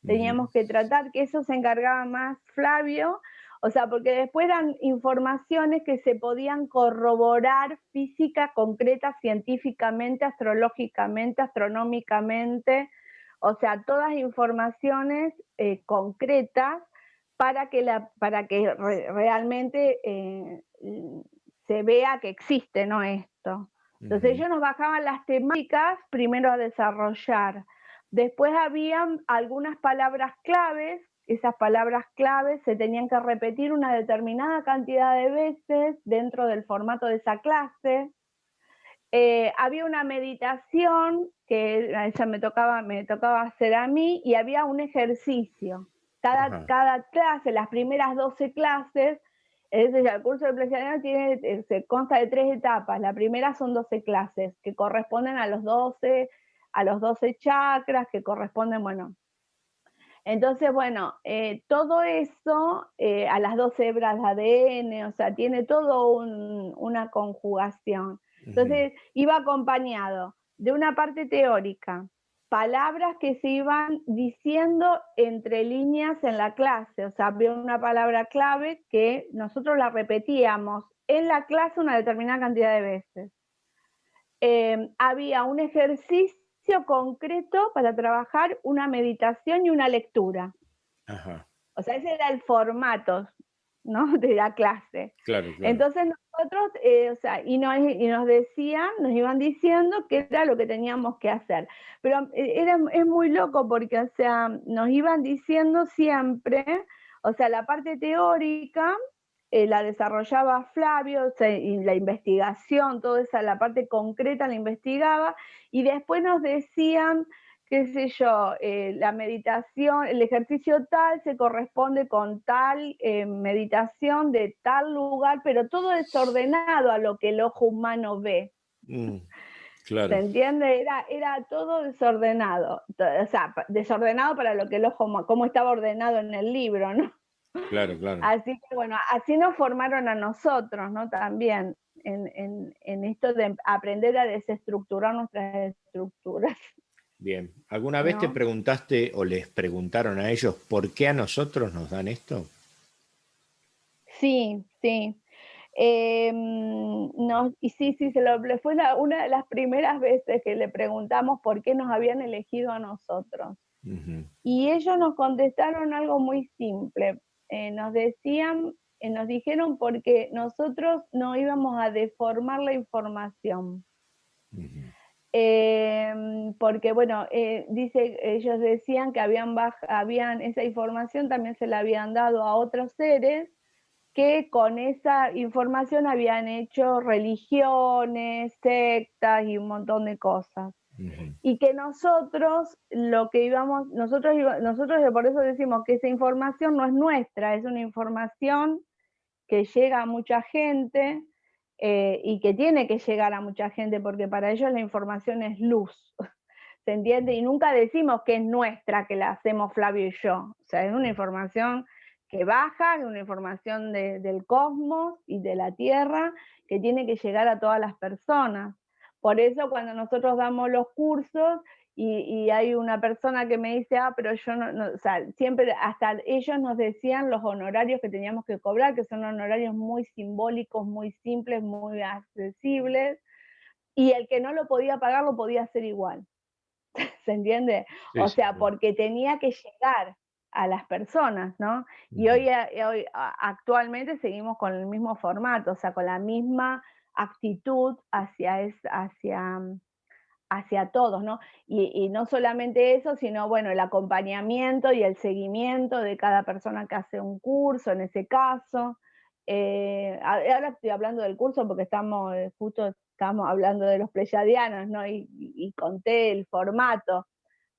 ujú, teníamos que tratar, que eso se encargaba más Flavio, o sea, porque después eran informaciones que se podían corroborar física, concreta, científicamente, astrológicamente, astronómicamente, o sea, todas informaciones concretas para que realmente se vea que existe, ¿no? Esto. Entonces ujú, ellos nos bajaban las temáticas primero a desarrollar. Después habían algunas palabras claves esas palabras claves se tenían que repetir una determinada cantidad de veces dentro del formato de esa clase. Había una meditación que ella me tocaba hacer a mí, y había un ejercicio. Cada clase, las primeras 12 clases, es decir, el curso de pleyadiano se consta de 3 etapas. La primera son 12 clases que corresponden a los 12 chakras, que corresponden, bueno. Entonces, bueno, todo eso, a las 12 hebras de ADN, o sea, tiene todo una conjugación. Entonces, iba acompañado de una parte teórica, palabras que se iban diciendo entre líneas en la clase, o sea, había una palabra clave que nosotros la repetíamos en la clase una determinada cantidad de veces. Había un ejercicio concreto para trabajar una meditación y una lectura. Ajá. O sea, ese era el formato, ¿no? De la clase. Claro, claro. Entonces nosotros, o sea, y nos decían, nos iban diciendo qué era lo que teníamos que hacer. Pero es muy loco porque, o sea, nos iban diciendo siempre, o sea, la parte teórica la desarrollaba Flavio, o sea, y la investigación, toda esa, la parte concreta la investigaba, y después nos decían, qué sé yo, la meditación, el ejercicio tal se corresponde con tal meditación de tal lugar, pero todo desordenado a lo que el ojo humano ve. Claro. ¿Se entiende? Era todo desordenado, o sea, desordenado para lo que el ojo, como estaba ordenado en el libro, ¿no? Claro, claro. Así que bueno, así nos formaron a nosotros, ¿no? También en esto de aprender a desestructurar nuestras estructuras. Bien. ¿Alguna vez te ¿No? preguntaste o les preguntaron a ellos por qué a nosotros nos dan esto? Sí, sí. Y sí, fue una de las primeras veces que le preguntamos por qué nos habían elegido a nosotros. Y ellos nos contestaron algo muy simple. Nos dijeron porque nosotros no íbamos a deformar la información. Porque bueno, ellos decían que esa información también se la habían dado a otros seres que con esa información habían hecho religiones, sectas y un montón de cosas. Y que nosotros por eso decimos que esa información no es nuestra, es una información que llega a mucha gente, y que tiene que llegar a mucha gente, porque para ellos la información es luz, ¿se entiende? Y nunca decimos que es nuestra, que la hacemos Flavio y yo, o sea, es una información que baja, es una información del cosmos y de la Tierra, que tiene que llegar a todas las personas. Por eso cuando nosotros damos los cursos, y hay una persona que me dice, pero yo no, o sea, siempre, hasta ellos nos decían los honorarios que teníamos que cobrar, que son honorarios muy simbólicos, muy simples, muy accesibles, y el que no lo podía pagar lo podía hacer igual. ¿Se entiende? Sí, O sí, sea, sí. porque tenía que llegar a las personas, ¿no? Y hoy actualmente seguimos con el mismo formato, o sea, con la misma actitud hacia todos, ¿no? Y no solamente eso, sino, bueno, el acompañamiento y el seguimiento de cada persona que hace un curso, en ese caso. Ahora estoy hablando del curso porque justo estamos hablando de los pleyadianos, ¿no? Y conté el formato,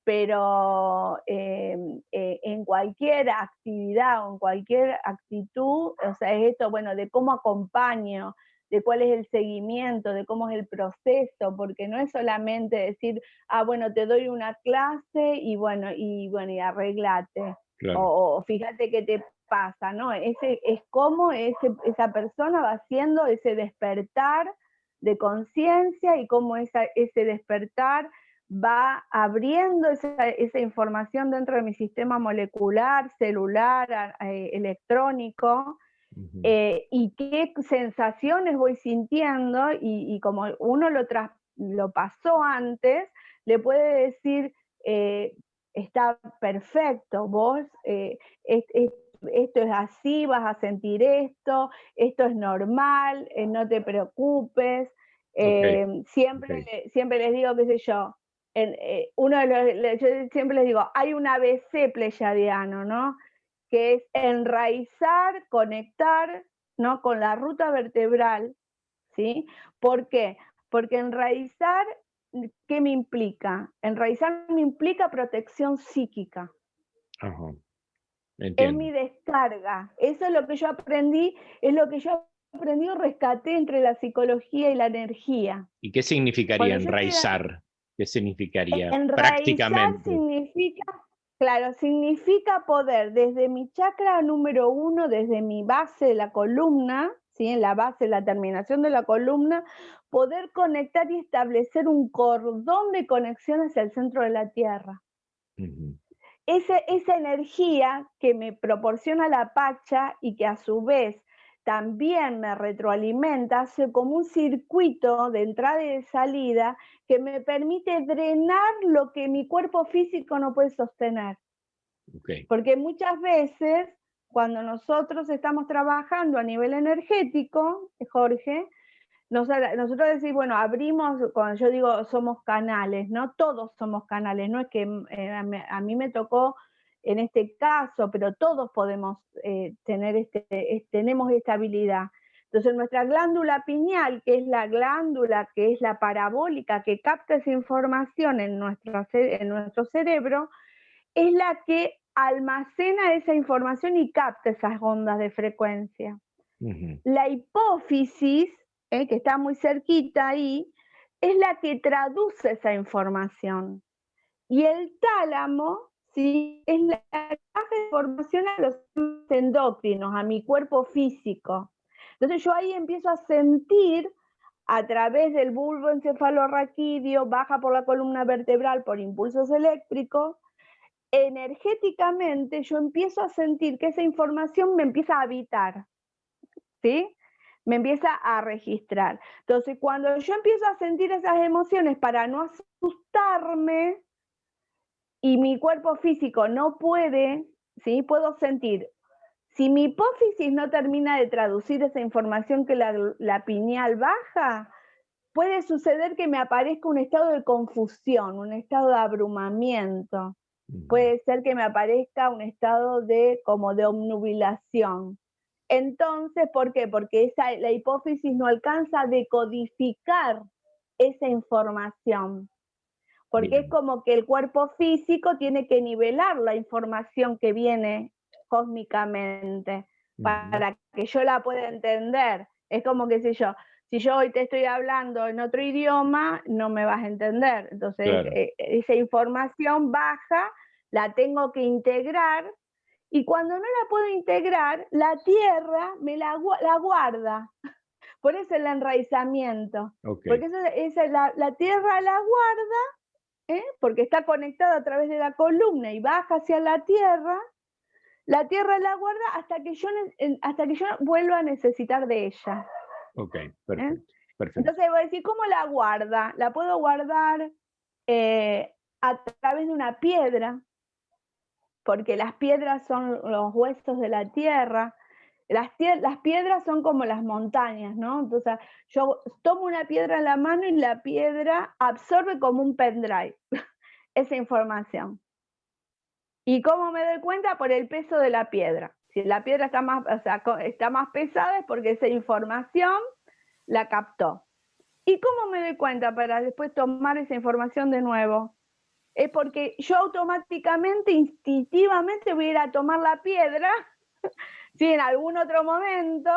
pero en cualquier actividad o en cualquier actitud, o sea, es esto, bueno, de cómo acompaño, de cuál es el seguimiento, de cómo es el proceso, porque no es solamente decir, bueno, te doy una clase y y arreglate, Claro. o fíjate qué te pasa, ¿no? Es cómo esa persona va haciendo ese despertar de conciencia, y cómo ese despertar va abriendo esa información dentro de mi sistema molecular, celular, electrónico, y qué sensaciones voy sintiendo, y como uno lo pasó antes, le puede decir, está perfecto, vos, esto es así, vas a sentir esto es normal, no te preocupes. Siempre les digo, qué sé yo, yo siempre les digo, hay un ABC pleyadiano, ¿no? que es enraizar, conectar, ¿no?, con la ruta vertebral, ¿sí? ¿Por qué? Porque enraizar, ¿qué me implica? Enraizar me implica protección psíquica. Ajá, Es entiendo. mi descarga. Eso es lo que yo aprendí, es lo que yo aprendí o rescaté entre la psicología y la energía. ¿Y qué significaría Cuando yo estoy enraizar? ¿Qué significaría enraizar prácticamente? significa, claro, significa poder desde mi chakra número 1, desde mi base de la columna, ¿sí?, en la base, la terminación de la columna, poder conectar y establecer un cordón de conexión hacia el centro de la Tierra. Ujú, Esa energía que me proporciona la Pacha y que a su vez también me retroalimenta, hace como un circuito de entrada y de salida que me permite drenar lo que mi cuerpo físico no puede sostener. ok, Porque muchas veces, cuando nosotros estamos trabajando a nivel energético, Jorge, nosotros decimos, bueno, abrimos, cuando yo digo somos canales, ¿no? Todos somos canales, no es que a mí me tocó en este caso, pero todos podemos tener tenemos esta habilidad. Entonces nuestra glándula pineal, que es la glándula que es la parabólica, que capta esa información en nuestro cerebro, es la que almacena esa información y capta esas ondas de frecuencia. ujú, La hipófisis, que está muy cerquita ahí, es la que traduce esa información. Y el tálamo, ¿sí?, es la que baja información a los endocrinos, a mi cuerpo físico. Entonces yo ahí empiezo a sentir a través del bulbo encefalorraquídeo, baja por la columna vertebral por impulsos eléctricos, energéticamente yo empiezo a sentir que esa información me empieza a habitar, ¿sí? Me empieza a registrar. Entonces, cuando yo empiezo a sentir esas emociones para no asustarme y mi cuerpo físico no puede, ¿sí?, puedo sentir. Si mi hipófisis no termina de traducir esa información que la pineal baja, puede suceder que me aparezca un estado de confusión, un estado de abrumamiento. ujú. Puede ser que me aparezca un estado de como de obnubilación. Entonces, ¿por qué? Porque la hipófisis no alcanza a decodificar esa información, porque es Bien. como que el cuerpo físico tiene que nivelar la información que viene cósmicamente Ujú, para que yo la pueda entender. Es como que si yo hoy te estoy hablando en otro idioma, no me vas a entender. Entonces, claro. esa información baja, la tengo que integrar y cuando no la puedo integrar, la tierra la guarda. Por eso el enraizamiento. Ok. Porque la tierra la guarda, porque está conectada a través de la columna y baja hacia la tierra la guarda hasta que yo vuelva a necesitar de ella. Ok, ¿Eh? perfecto, perfecto. Entonces voy a decir, ¿cómo la guarda? La puedo guardar a través de una piedra, porque las piedras son los huesos de la tierra. Las piedras son como las montañas, ¿no? Entonces yo tomo una piedra en la mano y la piedra absorbe como un pendrive esa información. ¿Y cómo me doy cuenta? Por el peso de la piedra. Si la piedra está más, o sea, está más pesada es porque esa información la captó. ¿Y cómo me doy cuenta para después tomar esa información de nuevo? Es porque yo automáticamente, instintivamente voy a ir a tomar la piedra, ¿sí?, en algún otro momento,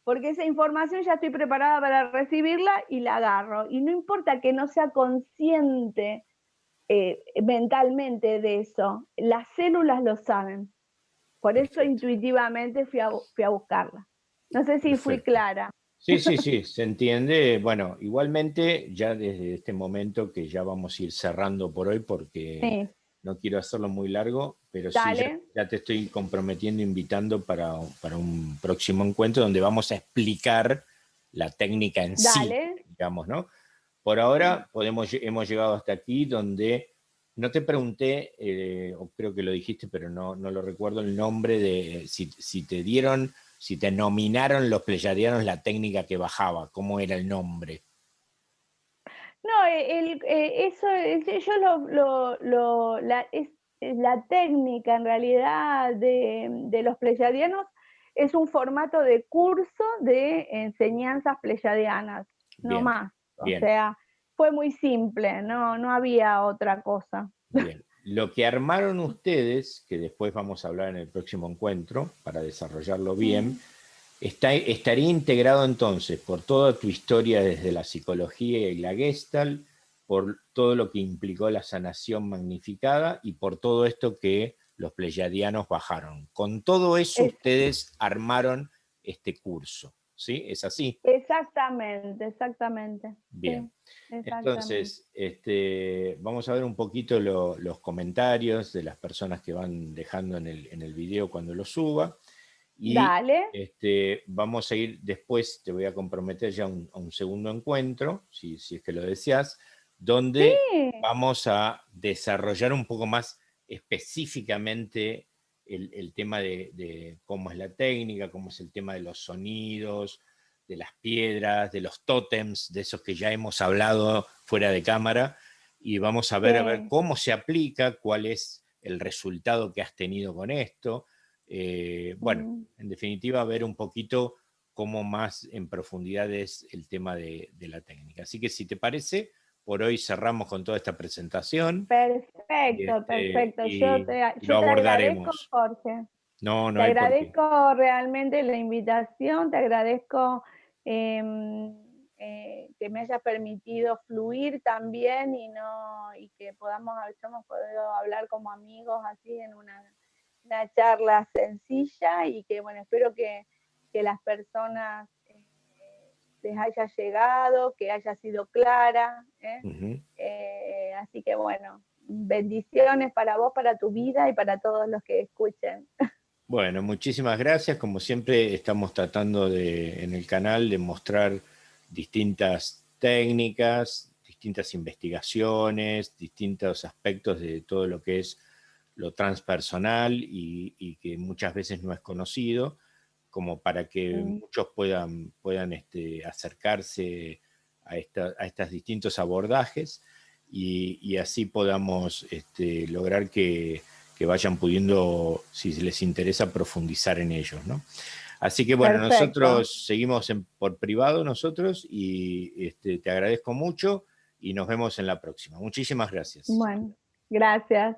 porque esa información ya estoy preparada para recibirla y la agarro. Y no importa que no sea consciente mentalmente de eso, las células lo saben. Por eso Perfecto, intuitivamente fui a buscarla. No sé si fui perfecto. clara. Sí, sí, sí, se entiende. Bueno, igualmente, ya desde este momento que ya vamos a ir cerrando por hoy porque Sí, no quiero hacerlo muy largo, pero sí, ya, dale, ya te estoy comprometiendo, invitando para un próximo encuentro donde vamos a explicar la técnica en sí, dale. digamos, ¿no? Por ahora hemos llegado hasta aquí donde no te pregunté, o creo que lo dijiste, pero no lo recuerdo el nombre de si te dieron, si te nominaron los pleyadianos la técnica que bajaba, ¿cómo era el nombre? No, eso, yo la técnica en realidad de los pleyadianos es un formato de curso de enseñanzas pleyadianas, no Bien, más. O bien, sea, fue muy simple, no había otra cosa. bien. Lo que armaron ustedes, que después vamos a hablar en el próximo encuentro, para desarrollarlo bien, estaría integrado entonces por toda tu historia desde la psicología y la Gestalt, por todo lo que implicó la sanación magnificada y por todo esto que los pleyadianos bajaron. Con todo eso Es, ustedes armaron este curso, ¿sí? ¿Es así? exactamente, exactamente. Bien. Sí, exactamente. Entonces, vamos a ver un poquito los comentarios de las personas que van dejando en el video cuando lo suba. Y Dale. vamos a ir después, te voy a comprometer ya a un segundo encuentro, si es que lo deseas, donde Sí. vamos a desarrollar un poco más específicamente el tema de cómo es la técnica, cómo es el tema de los sonidos, de las piedras, de los tótems, de esos que ya hemos hablado fuera de cámara, y vamos a ver Sí. cómo se aplica, cuál es el resultado que has tenido con esto. Bueno, Mm. en definitiva, ver un poquito cómo más en profundidad es el tema de la técnica. Así que si te parece, por hoy cerramos con toda esta presentación Perfecto, perfecto. y lo Yo te agradezco, abordaremos. Jorge. No Te hay por qué. agradezco realmente la invitación, te agradezco que me hayas permitido fluir también y que hayamos podido hablar como amigos así en una charla sencilla y que bueno, espero que las personas les haya llegado, que haya sido clara. Así que bueno, bendiciones para vos, para tu vida y para todos los que escuchen. Bueno, muchísimas gracias. Como siempre, estamos tratando en el canal de mostrar distintas técnicas, distintas investigaciones, distintos aspectos de todo lo que es lo transpersonal y que muchas veces no es conocido, como para que muchos puedan acercarse a estos distintos abordajes y así podamos lograr que vayan pudiendo, si les interesa, profundizar en ellos, ¿no? Así que bueno, Perfecto. nosotros seguimos por privado nosotros y te agradezco mucho y nos vemos en la próxima. Muchísimas gracias. Bueno, gracias.